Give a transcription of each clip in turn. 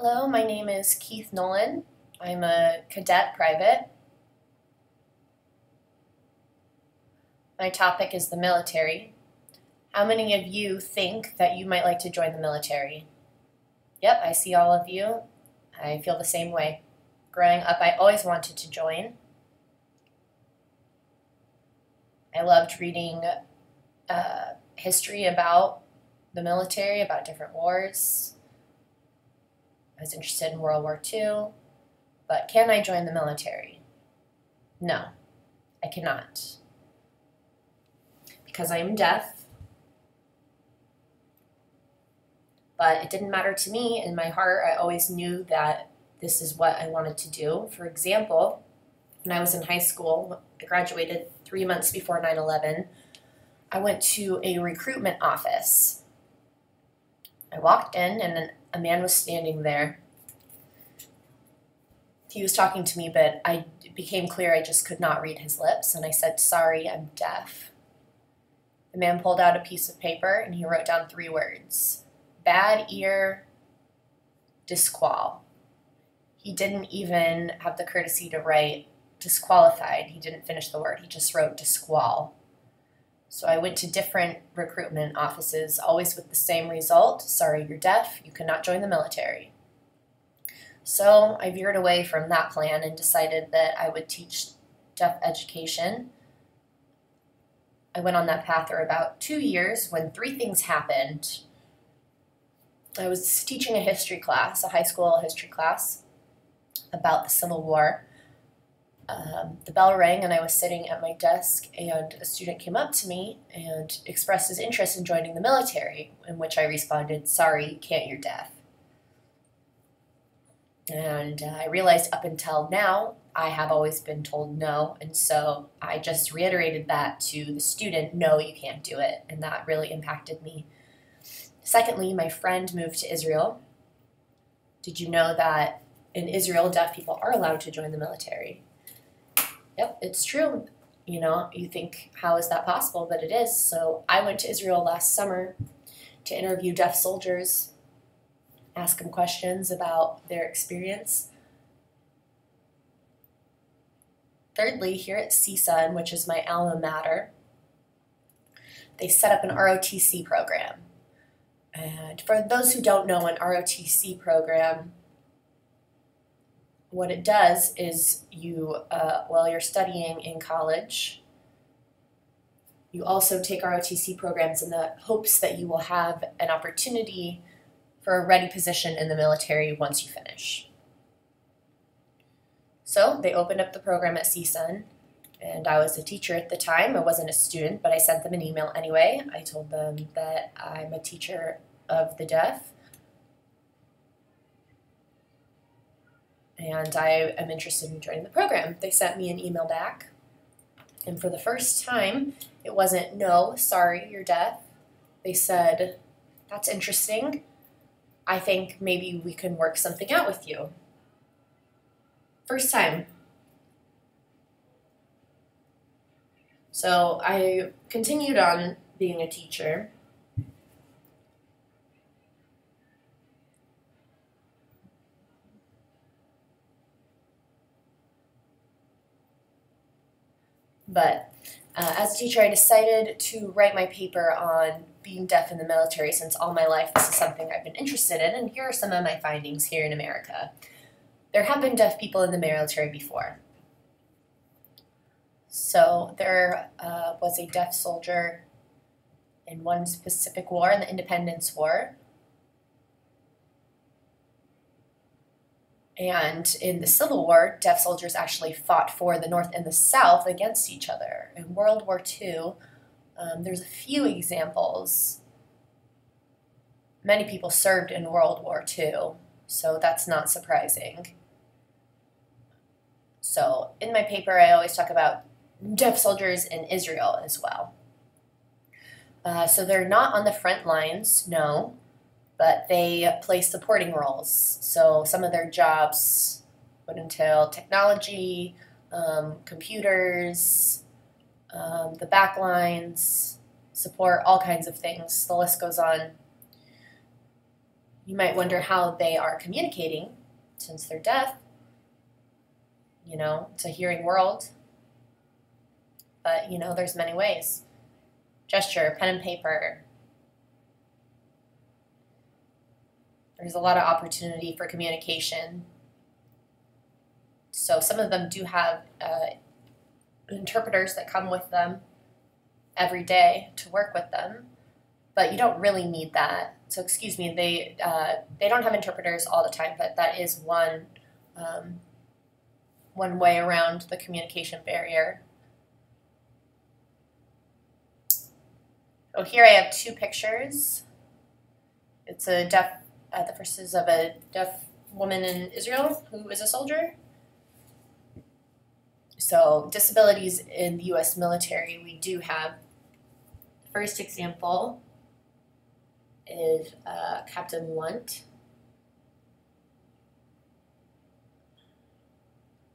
Hello, my name is Keith Nolan. I'm a cadet private. My topic is the military. How many of you think that you might like to join the military? Yep, I see all of you. I feel the same way. Growing up, I always wanted to join. I loved reading history about the military, about different wars. I was interested in World War II, but can I join the military? No, I cannot. Because I am deaf, but it didn't matter to me. In my heart, I always knew that this is what I wanted to do. For example, when I was in high school, I graduated 3 months before 9/11, I went to a recruitment office. I walked in and a man was standing there. He was talking to me, but it became clear I just could not read his lips, and I said, "Sorry, I'm deaf." The man pulled out a piece of paper and he wrote down 3 words: bad ear, disqual. He didn't even have the courtesy to write disqualified. He didn't finish the word. He just wrote disqual. So I went to different recruitment offices, always with the same result: sorry, you're deaf, you cannot join the military. So I veered away from that plan and decided that I would teach deaf education. I went on that path for about 2 years when 3 things happened. I was teaching a history class, a high school history class, about the Civil War. The bell rang and I was sitting at my desk, and a student came up to me and expressed his interest in joining the military, in which I responded, "Sorry, you can't, you're deaf." And I realized up until now, I have always been told no, and so I just reiterated that to the student: no, you can't do it, and that really impacted me. Secondly, my friend moved to Israel. Did you know that in Israel, deaf people are allowed to join the military? Yep, it's true. You think, how is that possible? But it is. So I went to Israel last summer to interview deaf soldiers, ask them questions about their experience. Thirdly, here at CSUN, which is my alma mater, they set up an ROTC program. And for those who don't know, an ROTC program, what it does is while you're studying in college, you also take ROTC programs in the hopes that you will have an opportunity for a ready position in the military once you finish. So they opened up the program at CSUN, and I was a teacher at the time. I wasn't a student, but I sent them an email anyway. I told them that I'm a teacher of the deaf, and I am interested in joining the program. They sent me an email back, and for the first time, it wasn't, "No, sorry, you're deaf." They said, "That's interesting. I think maybe we can work something out with you." First time. So I continued on being a teacher. But as a teacher, I decided to write my paper on being deaf in the military, since all my life this is something I've been interested in, and here are some of my findings here in America. There have been deaf people in the military before. So there was a deaf soldier in one specific war, in the Independence War. And in the Civil War, deaf soldiers actually fought for the North and the South against each other. In World War II, there's a few examples. Many people served in World War II, so that's not surprising. So in my paper, I always talk about deaf soldiers in Israel as well. So they're not on the front lines, no, but they play supporting roles. So some of their jobs would entail technology, computers, the back lines, support all kinds of things. The list goes on. You might wonder how they are communicating since they're deaf. You know, it's a hearing world. But, you know, there's many ways. Gesture, pen and paper. There's a lot of opportunity for communication. So some of them do have interpreters that come with them every day to work with them, but you don't really need that. So excuse me, they don't have interpreters all the time, but that is one way around the communication barrier. So here I have two pictures. It's a deaf, the first is of a deaf woman in Israel who is a soldier. So disabilities in the U.S. military, we do have. First example is Captain Lunt.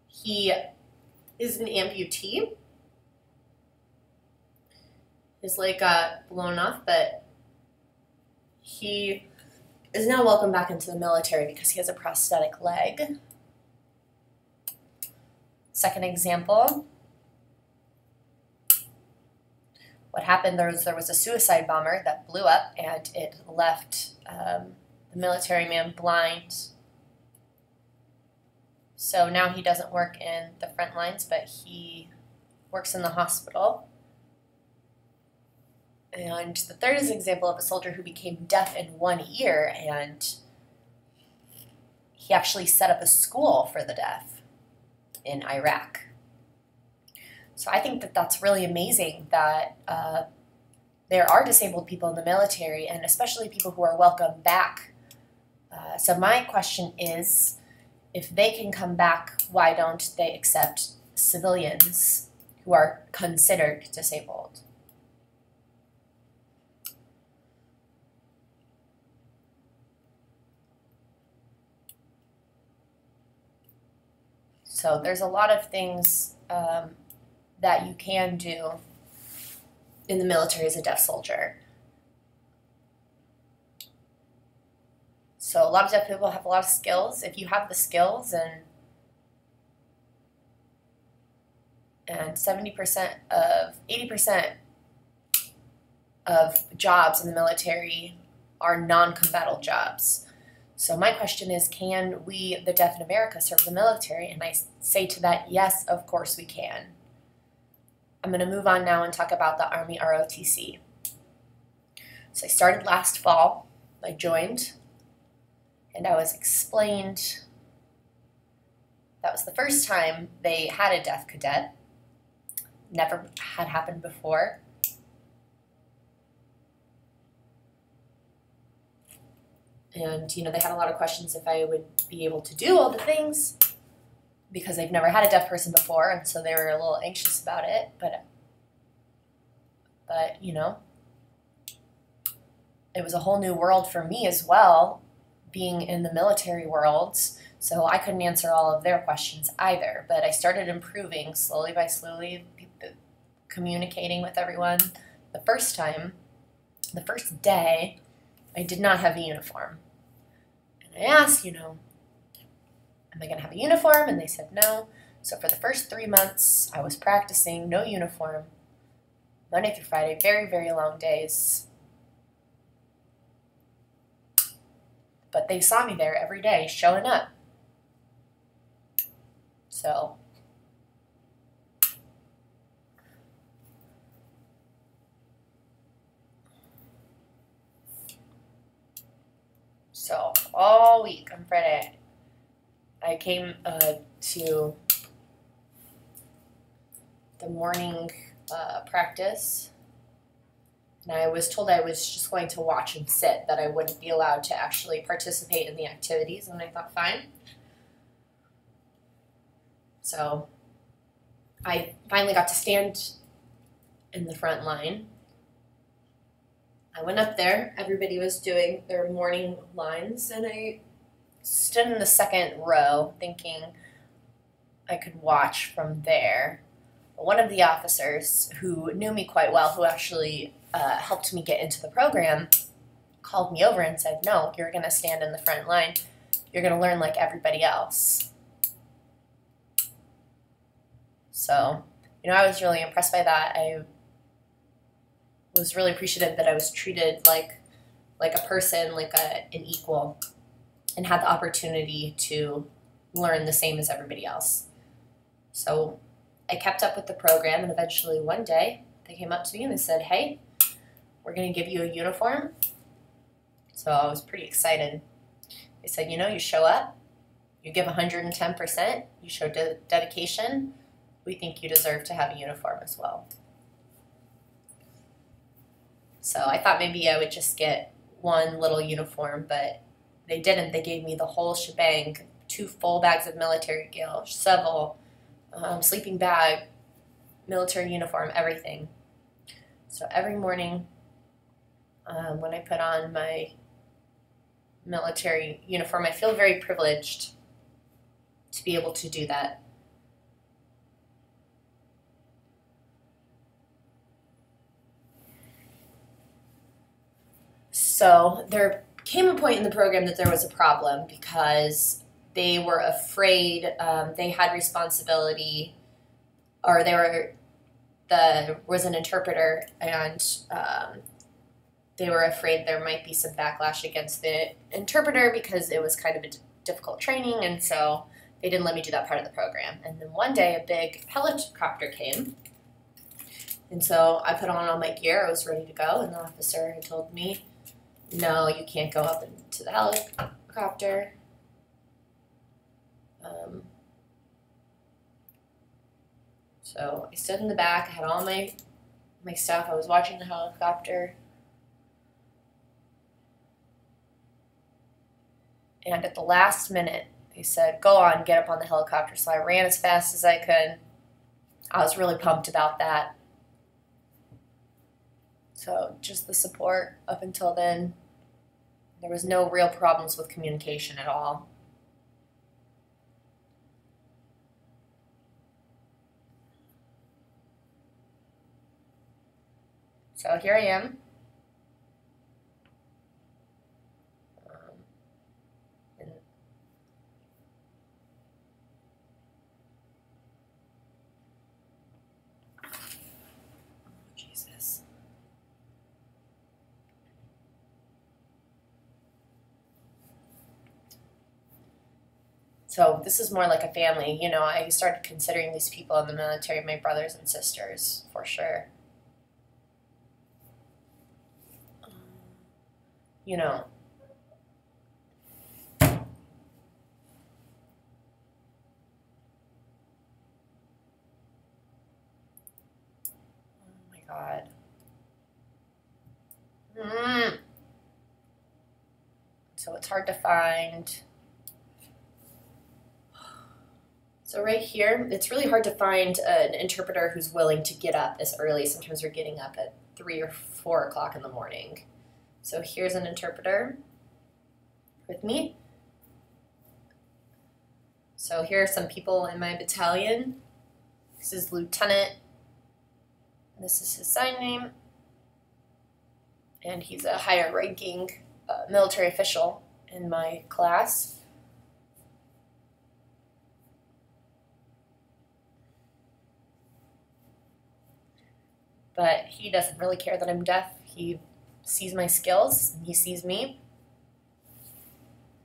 He is an amputee. His leg got blown off, but he is now welcomed back into the military because he has a prosthetic leg. Second example, what happened, there was a suicide bomber that blew up and it left the military man blind. So now he doesn't work in the front lines, but he works in the hospital. And the third is an example of a soldier who became deaf in one ear, and he actually set up a school for the deaf in Iraq. So I think that that's really amazing that there are disabled people in the military, and especially people who are welcome back. So my question is, if they can come back, why don't they accept civilians who are considered disabled? So there's a lot of things that you can do in the military as a deaf soldier. So a lot of deaf people have a lot of skills. If you have the skills, and 80% of jobs in the military are non-combatant jobs. So my question is, can we, the deaf in America, serve the military? And I say to that, yes, of course we can. I'm going to move on now and talk about the Army ROTC. So I started last fall. I joined, and I was explained that was the first time they had a deaf cadet. Never had happened before. And, you know, they had a lot of questions if I would be able to do all the things because they've never had a deaf person before, and so they were a little anxious about it. But you know, it was a whole new world for me as well, being in the military world, so I couldn't answer all of their questions either. But I started improving slowly by slowly, communicating with everyone. The first day, I did not have a uniform. And I asked, you know, am I going to have a uniform? And they said no. So for the first 3 months, I was practicing, no uniform, Monday through Friday, very, very long days. But they saw me there every day, showing up. So all week on Friday, I came to the morning practice, and I was told I was just going to watch and sit, that I wouldn't be allowed to actually participate in the activities, and I thought, fine. So I finally got to stand in the front line. I went up there, everybody was doing their morning lines, and I stood in the second row thinking I could watch from there. One of the officers who knew me quite well, who actually helped me get into the program, called me over and said, no, you're going to stand in the front line. You're going to learn like everybody else. So, I was really impressed by that. I was really appreciative that I was treated like a person, like an equal, and had the opportunity to learn the same as everybody else. So I kept up with the program, and eventually one day they came up to me and they said, hey, we're going to give you a uniform. So I was pretty excited. They said, you show up, you give 110%, you show dedication, we think you deserve to have a uniform as well. So I thought maybe I would just get one little uniform, but they didn't. They gave me the whole shebang, 2 full bags of military gear, shovel, sleeping bag, military uniform, everything. So every morning when I put on my military uniform, I feel very privileged to be able to do that. So there came a point in the program that there was a problem because they were afraid they had responsibility, or there was an interpreter, and they were afraid there might be some backlash against the interpreter because it was kind of a difficult training, and so they didn't let me do that part of the program. And then one day a big helicopter came, and so I put on all my gear, I was ready to go, and the officer had told me, no, you can't go up into the helicopter. So I stood in the back, I had all my stuff, I was watching the helicopter. And at the last minute, they said, go on, get up on the helicopter. So I ran as fast as I could. I was really pumped about that. So just the support up until then, there was no real problems with communication at all. So here I am. Jesus. So this is more like a family. I started considering these people in the military my brothers and sisters, for sure. Oh my God. So it's hard to find. So right here, it's really hard to find an interpreter who's willing to get up this early. Sometimes we're getting up at 3 or 4 o'clock in the morning. So here's an interpreter with me. So here are some people in my battalion. This is Lieutenant. This is his sign name. And he's a higher ranking military official in my class. But he doesn't really care that I'm deaf. He sees my skills, and he sees me.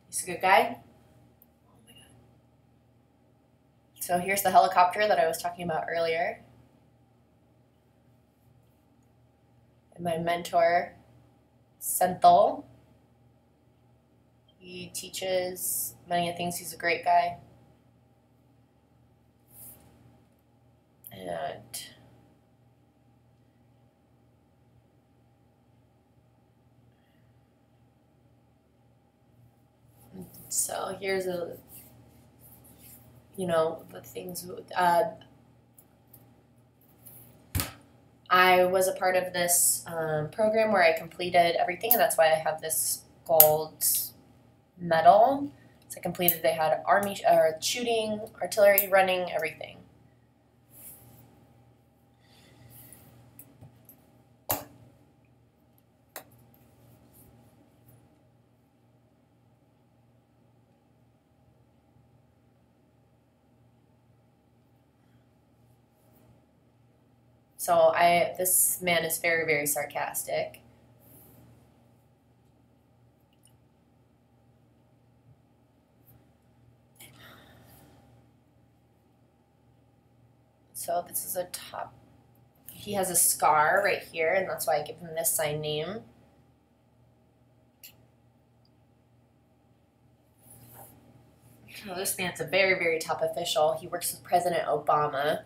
He's a good guy. Oh my God. So here's the helicopter that I was talking about earlier. And my mentor, Senthil. He teaches many things. He's a great guy. And so here's the things. I was a part of this program where I completed everything, and that's why I have this gold medal. So I completed. They had army shooting, artillery, running, everything. So this man is very, very sarcastic. So this is a top. He has a scar right here, and that's why I give him this sign name. Oh, this man's a very, very top official. He works with President Obama.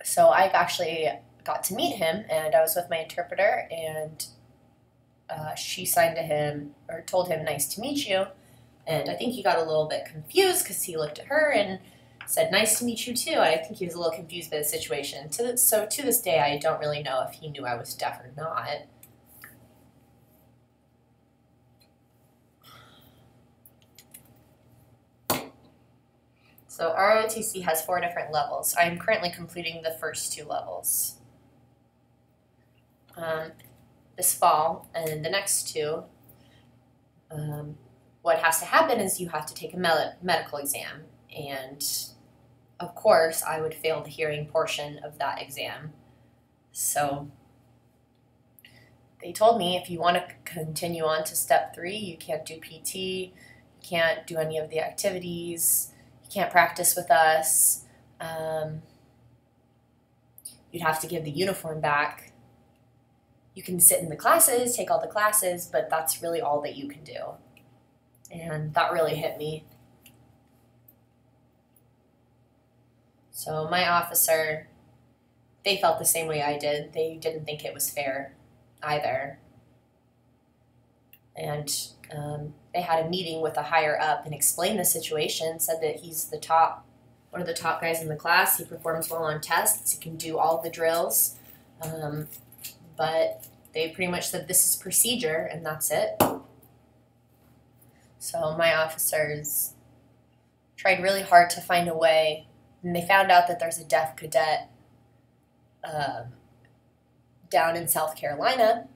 So I actually got to meet him, and I was with my interpreter, and she signed to him, or told him, "Nice to meet you." And I think he got a little bit confused because he looked at her and said, "Nice to meet you too." I think he was a little confused by the situation. So to this day, I don't really know if he knew I was deaf or not. So ROTC has 4 different levels. I'm currently completing the first 2 levels. This fall and the next 2, what has to happen is you have to take a medical exam, and of course I would fail the hearing portion of that exam. So they told me if you want to continue on to step 3, you can't do PT, you can't do any of the activities, you can't practice with us, you'd have to give the uniform back. You can sit in the classes, take all the classes, but that's really all that you can do. And that really hit me. So my officer, they felt the same way I did. They didn't think it was fair either. And they had a meeting with a higher up and explained the situation, said that he's one of the top guys in the class. He performs well on tests. He can do all the drills. But they pretty much said this is procedure and that's it. So my officers tried really hard to find a way, and they found out that there's a deaf cadet down in South Carolina,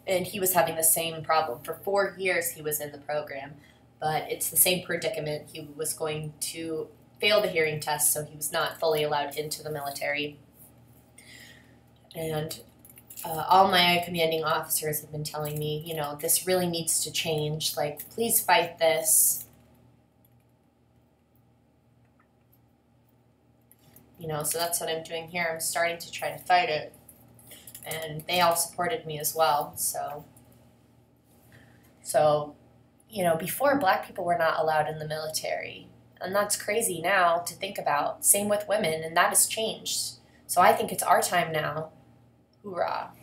and he was having the same problem. For 4 years he was in the program, but it's the same predicament. He was going to fail the hearing test, so he was not fully allowed into the military. And all my commanding officers have been telling me, you know, this really needs to change. Like, please fight this. You know, so that's what I'm doing here. I'm starting to try to fight it. And they all supported me as well. So, you know, before, Black people were not allowed in the military. And that's crazy now to think about. Same with women, and that has changed. So I think it's our time now. Hoorah.